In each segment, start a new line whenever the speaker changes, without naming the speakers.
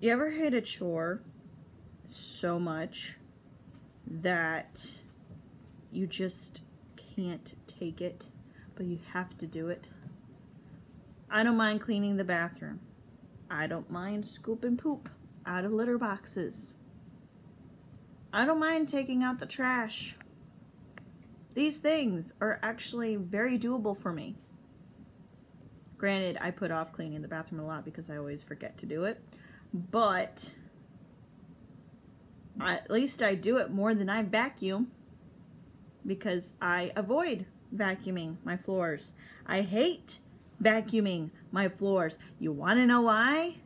You ever hate a chore so much that you just can't take it, but you have to do it? I don't mind cleaning the bathroom. I don't mind scooping poop out of litter boxes. I don't mind taking out the trash. These things are actually very doable for me. Granted, I put off cleaning the bathroom a lot because I always forget to do it. But at least I do it more than I vacuum, because I avoid vacuuming my floors. I hate vacuuming my floors. You want to know why?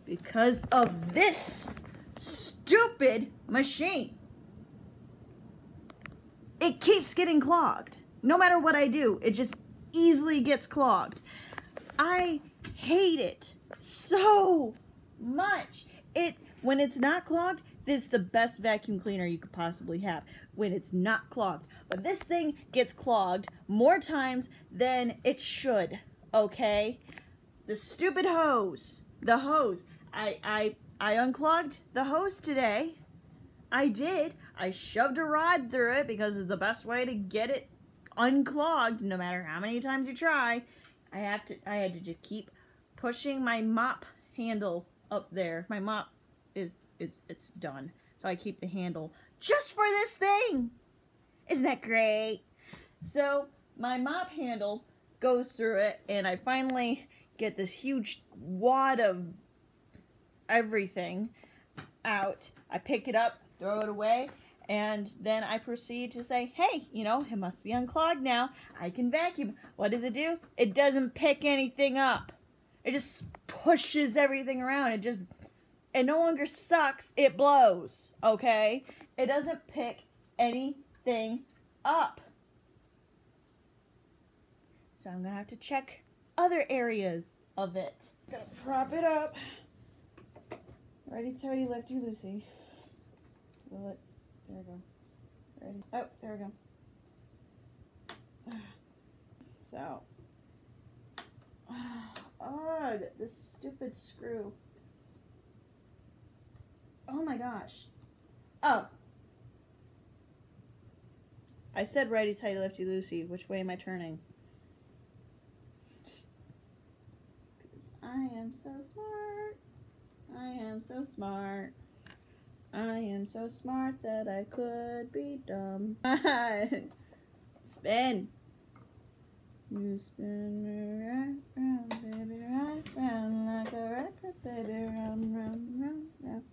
Because of this stupid machine. It keeps getting clogged. No matter what I do, it just easily gets clogged. I hate it so much. When it's not clogged, it is the best vacuum cleaner you could possibly have. When it's not clogged. But this thing gets clogged more times than it should. Okay? The stupid hose. The hose. I unclogged the hose today. I did. I shoved a rod through it because it's the best way to get it unclogged, no matter how many times you try. I had to just keep pushing my mop handle up there. My mop it's done. So I keep the handle just for this thing. Isn't that great? So my mop handle goes through it, and I finally get this huge wad of everything out. I pick it up, throw it away, and then I proceed to say, hey, you know, it must be unclogged now. I can vacuum. What does it do? It doesn't pick anything up. It just pushes everything around. It no longer sucks, it blows, okay? It doesn't pick anything up. So I'm gonna have to check other areas of it. Gonna prop it up. Righty tighty, lefty loosey. Will it? There we go. Ready? Oh, there we go. So. Ugh, this stupid screw. Oh my gosh. Oh. I said righty tighty, lefty loosey. Which way am I turning? Because I am so smart. I am so smart. I am so smart that I could be dumb. Spin. You spin me right round, baby, right round, like a record, baby, round, round, round, round.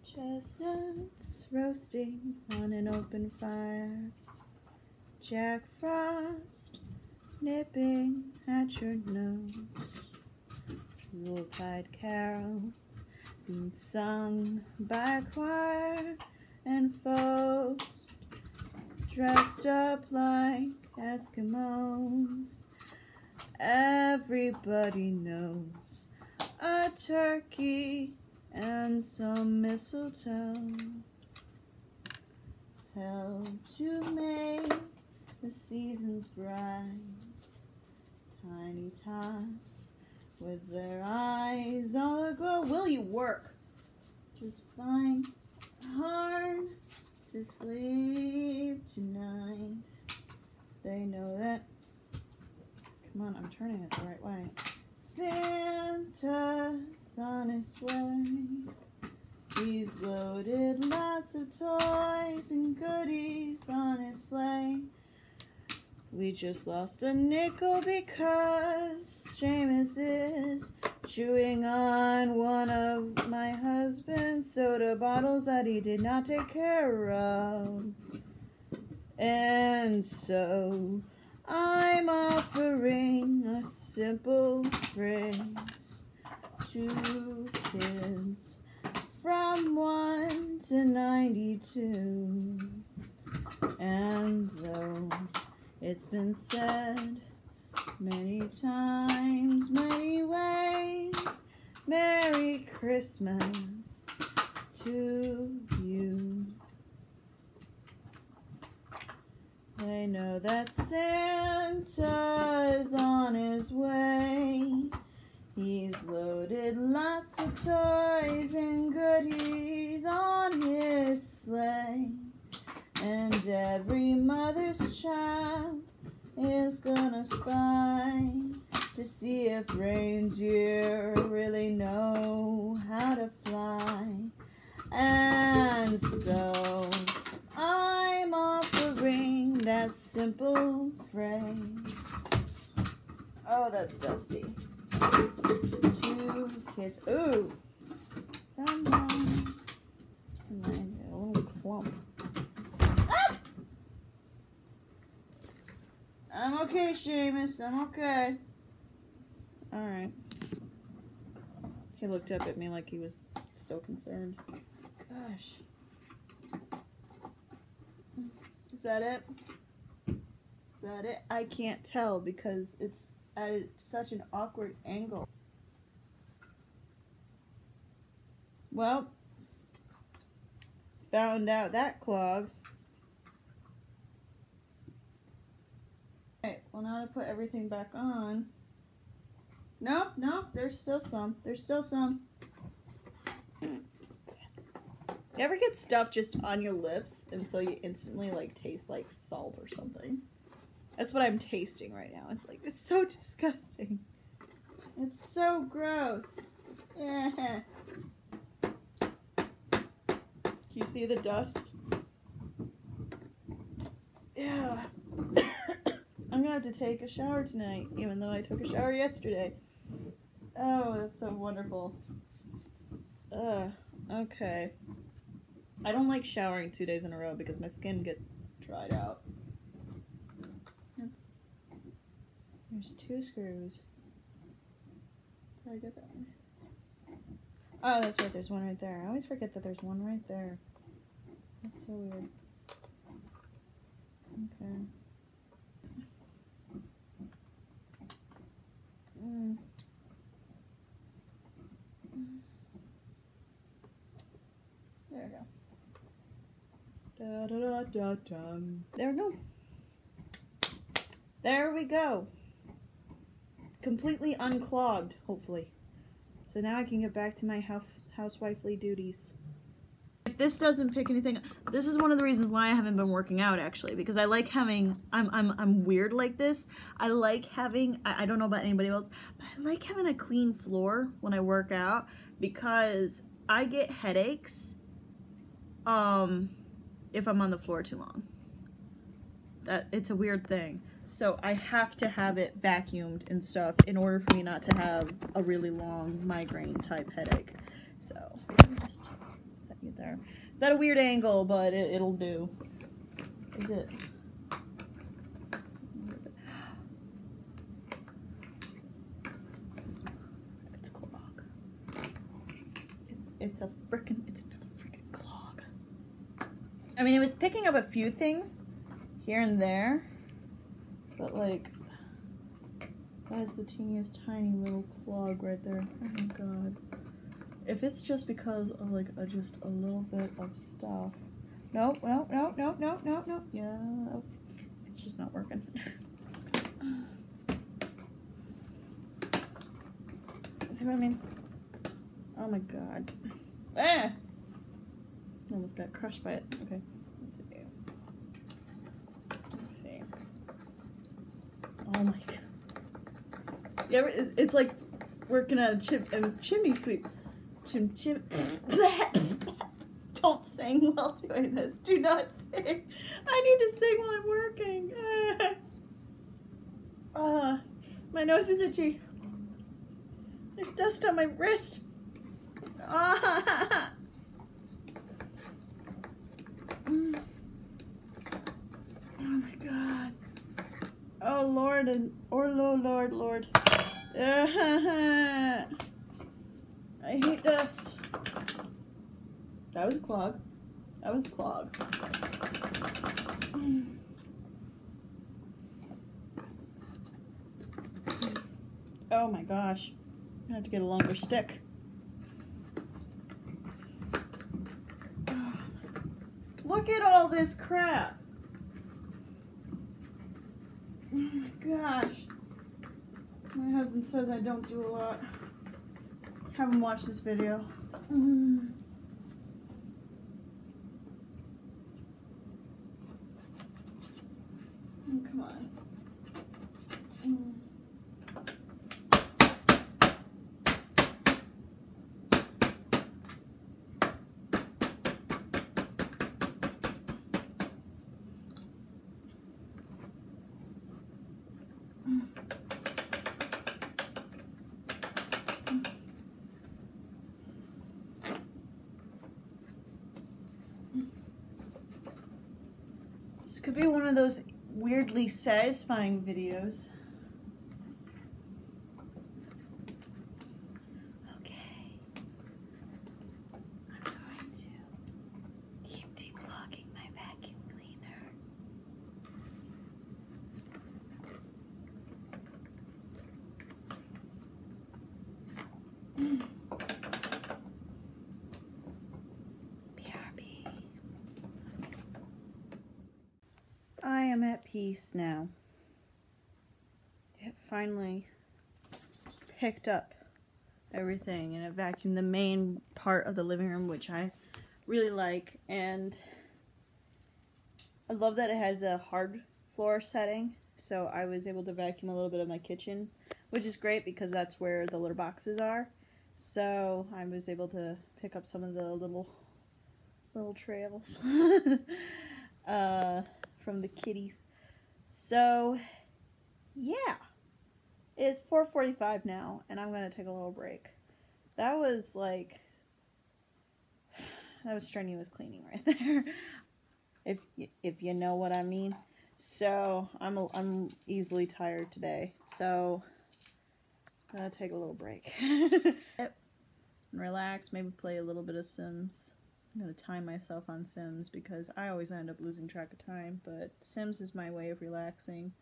Chestnuts roasting on an open fire. Jack Frost nipping at your nose. Yuletide carols being sung by choir and folks dressed up like Eskimos. Everybody knows a turkey and some mistletoe help to make the seasons bright. Tiny tots with their eyes all aglow. Will you work? Just find hard to sleep tonight. They know that. Come on, I'm turning it the right way. Santa's on his way. He's loaded lots of toys and goodies on his sleigh. We just lost a nickel because Seamus is chewing on one of my husband's soda bottles that he did not take care of. And so I'm offering a simple phrase to kids from 1 to 92. And though it's been said many times, many ways, Merry Christmas to you. They know that Santa's on his way. He's loaded lots of toys and goodies on his sleigh. And every mother's child is gonna spy to see if reindeer really know how to fly. And so I'm offering that simple phrase. Oh, that's dusty. Two kids. Ooh. Come on. A little clump. Ah! I'm okay, Seamus. I'm okay. Alright. He looked up at me like he was so concerned. Gosh. Is that it? Is that it? I can't tell because it's at such an awkward angle. Well, found out that clog. Okay, well now to put everything back on. Nope, nope, there's still some. There's still some. You ever get stuff just on your lips and so you instantly like taste like salt or something? That's what I'm tasting right now. It's like, it's so disgusting. It's so gross. Can you see the dust? Yeah. I'm gonna have to take a shower tonight, even though I took a shower yesterday. Oh, that's so wonderful. Okay. I don't like showering 2 days in a row because my skin gets dried out. There's 2 screws. Did I get that one? Oh, that's right, there's one right there. I always forget that there's one right there. That's so weird. Okay. There we go. Da, da, da, da, da. There we go. There we go. Completely unclogged, hopefully. So now I can get back to my housewifely duties. If this doesn't pick anything, this is one of the reasons why I haven't been working out actually, because I like having, I'm weird like this. I like having, I don't know about anybody else, but I like having a clean floor when I work out because I get headaches if I'm on the floor too long. It's a weird thing. So I have to have it vacuumed and stuff in order for me not to have a really long migraine type headache. So let me just set you there. It's at a weird angle, but it'll do. Is it? Where is it? It's a clog. It's a freaking clog. I mean, it was picking up a few things here and there. But like, that is the teeniest tiny little clog right there. Oh my god. If it's just because of like just a little bit of stuff. Nope, nope, nope, nope, nope, nope, nope. Yeah, it's just not working. See what I mean? Oh my god. Ah! I almost got crushed by it. Okay, let's see. Let's see. Oh my god. Yeah, it's like working at a chimney sweep. Don't sing while doing this. Do not sing. I need to sing while I'm working. My nose is itchy. There's dust on my wrist. Oh my god. Oh Lord, Lord. I hate dust. That was a clog. That was a clog. Oh my gosh. I have to get a longer stick. Look at all this crap. Oh my gosh. My husband says I don't do a lot. have him watch this video. Oh, come on. This could be one of those weirdly satisfying videos. Okay. I'm going to keep declogging my vacuum cleaner. BRB. I am at peace now. It finally picked up everything and it vacuumed the main part of the living room, which I really like, and I love that it has a hard floor setting, so I was able to vacuum a little bit of my kitchen, which is great because that's where the litter boxes are. So I was able to pick up some of the little trails from the kitties. So yeah, it's 4:45 now, and I'm gonna take a little break. That was strenuous cleaning right there, if you know what I mean. So I'm easily tired today, so I'm gonna take a little break. Relax, maybe play a little bit of Sims. I'm gonna time myself on Sims because I always end up losing track of time, but Sims is my way of relaxing.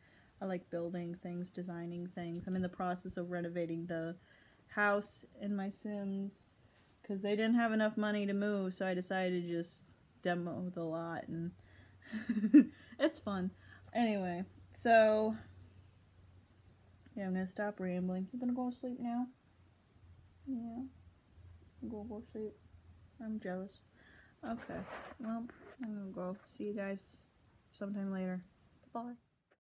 I like building things, designing things. I'm in the process of renovating the house in my Sims because they didn't have enough money to move, so I decided to just demo the lot, and it's fun. Anyway, so yeah, I'm gonna stop rambling. You gonna go to sleep now? Yeah. I'm gonna go to sleep. I'm jealous. Okay, well, I'm gonna go. See you guys sometime later. Bye.